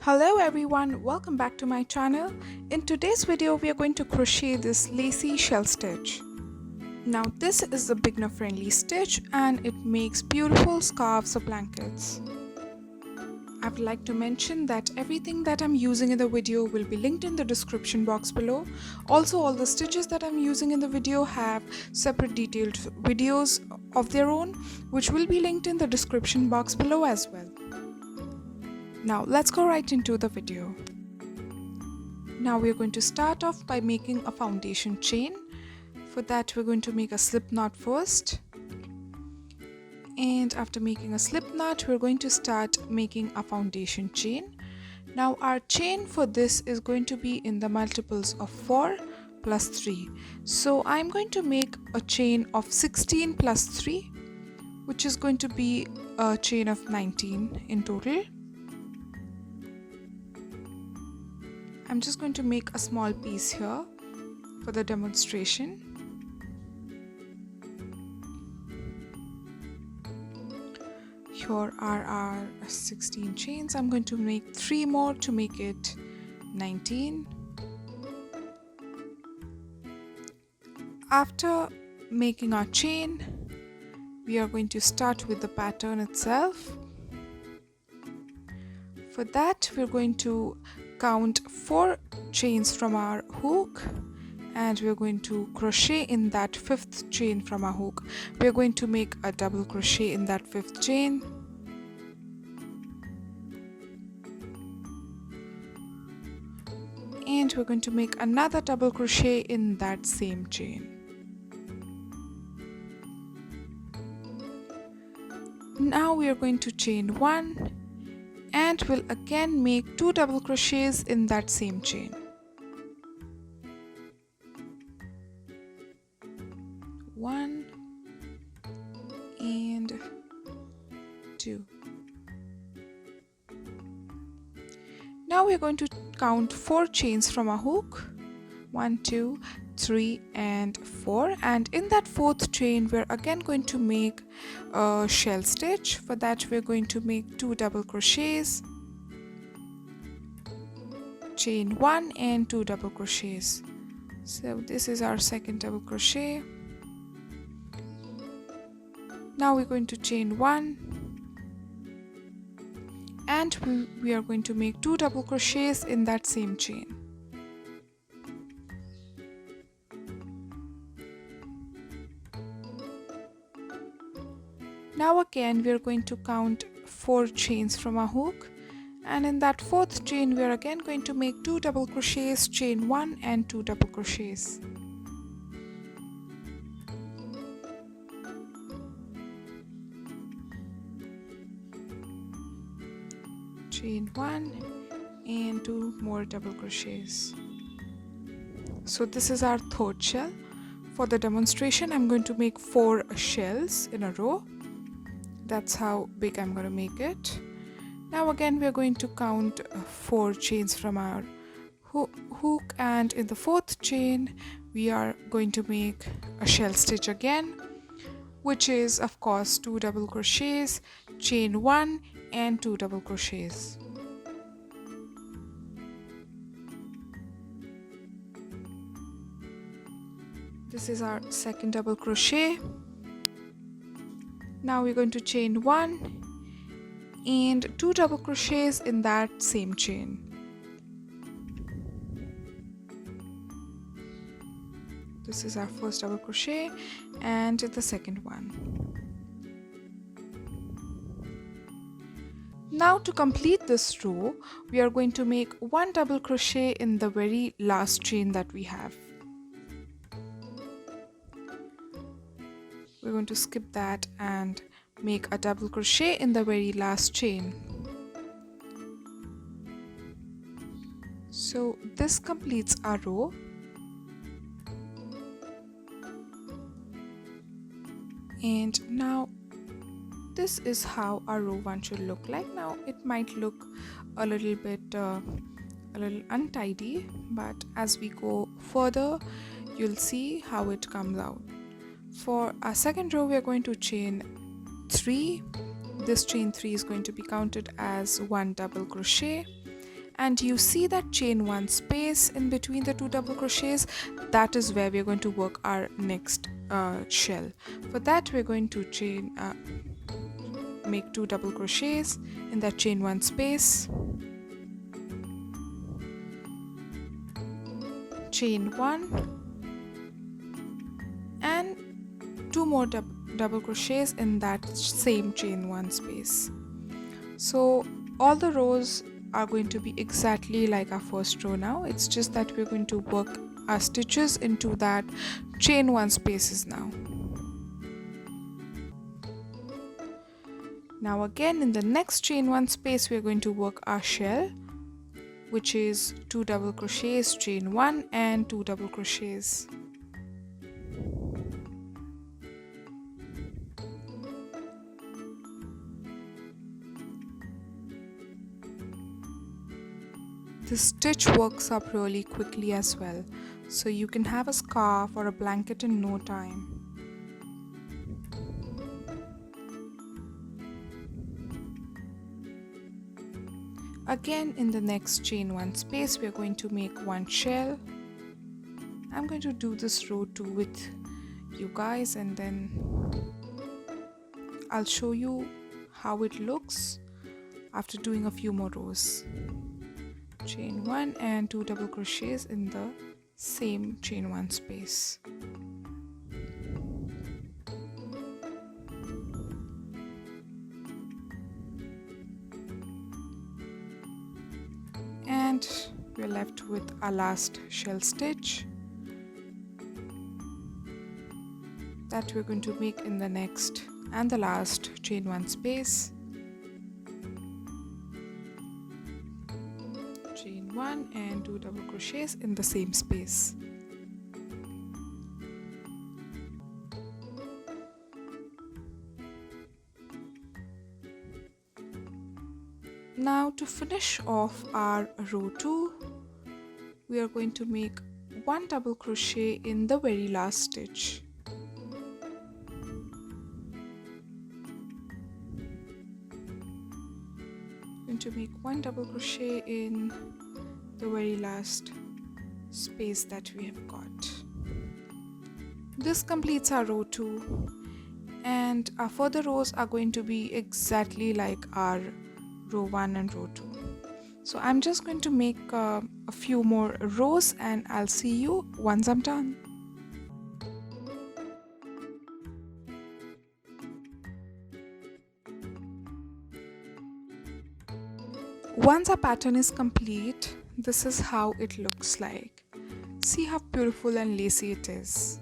Hello everyone, welcome back to my channel. In today's video we are going to crochet this Lacy Shell Stitch. Now this is a beginner friendly stitch and it makes beautiful scarves or blankets. I would like to mention that everything that I'm using in the video will be linked in the description box below. Also, all the stitches that I'm using in the video have separate detailed videos of their own, which will be linked in the description box below as well. Now let's go right into the video. Now we're going to start off by making a foundation chain. For that we're going to make a slip knot first. And after making a slip knot, we're going to start making a foundation chain. Now our chain for this is going to be in the multiples of 4 plus 3. So I'm going to make a chain of 16 plus 3, which is going to be a chain of 19 in total. I'm just going to make a small piece here for the demonstration. Here are our 16 chains. I'm going to make 3 more to make it 19. After making our chain, we are going to start with the pattern itself. For that, we're going to count 4 chains from our hook and we're going to crochet in that 5th chain from our hook. We're going to make a double crochet in that 5th chain. And we're going to make another double crochet in that same chain. Now we are going to chain 1 and we'll again make 2 double crochets in that same chain. 1 and 2. Now we're going to count 4 chains from a hook. 1, 2, 3 and 4, and in that 4th chain we're again going to make a shell stitch. For that we're going to make 2 double crochets, chain 1 and 2 double crochets. So this is our second double crochet. Now we're going to chain 1 and we are going to make 2 double crochets in that same chain. Now again we are going to count 4 chains from our hook, and in that 4th chain we are again going to make 2 double crochets, chain 1 and 2 double crochets. Chain 1 and 2 more double crochets. So this is our 3rd shell. For the demonstration I'm going to make 4 shells in a row. That's how big I'm going to make it. Now again we are going to count 4 chains from our hook, and in the 4th chain we are going to make a shell stitch again, which is of course 2 double crochets, chain 1 and 2 double crochets. This is our second double crochet. Now we're going to chain 1 and 2 double crochets in that same chain. This is our first double crochet and the second one. Now to complete this row, we are going to make 1 double crochet in the very last chain that we have. We're going to skip that and make a double crochet in the very last chain. So this completes our row. And now this is how our row 1 should look like. Now it might look a little bit untidy, but as we go further you'll see how it comes out. For our second row we are going to chain 3. This chain 3 is going to be counted as 1 double crochet, and you see that chain 1 space in between the 2 double crochets. That is where we are going to work our next shell. For that we're going to make 2 double crochets in that chain 1 space, chain 1, and 2 more double crochets in that same chain 1 space. So all the rows are going to be exactly like our first row now. It's just that we're going to work our stitches into that chain 1 spaces now. Now again in the next chain 1 space we're going to work our shell, which is 2 double crochets, chain 1 and 2 double crochets. This stitch works up really quickly as well, so you can have a scarf or a blanket in no time. Again in the next chain 1 space we are going to make 1 shell. I'm going to do this row 2 with you guys, and then I'll show you how it looks after doing a few more rows. Chain 1 and 2 double crochets in the same chain 1 space. And we're left with our last shell stitch that we're going to make in the next and the last chain 1 space. Chain 1 and 2 double crochets in the same space. Now to finish off our row 2, we are going to make 1 double crochet in the very last stitch. Going to make 1 double crochet in the very last space that we have got. This completes our row 2, and our further rows are going to be exactly like our row 1 and row 2. So I'm just going to make a few more rows and I'll see you once I'm done. Once our pattern is complete, this is how it looks like. See how beautiful and lacy it is.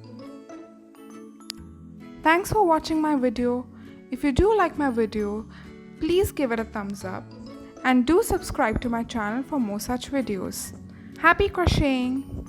Thanks for watching my video. If you do like my video, please give it a thumbs up and do subscribe to my channel for more such videos. Happy crocheting!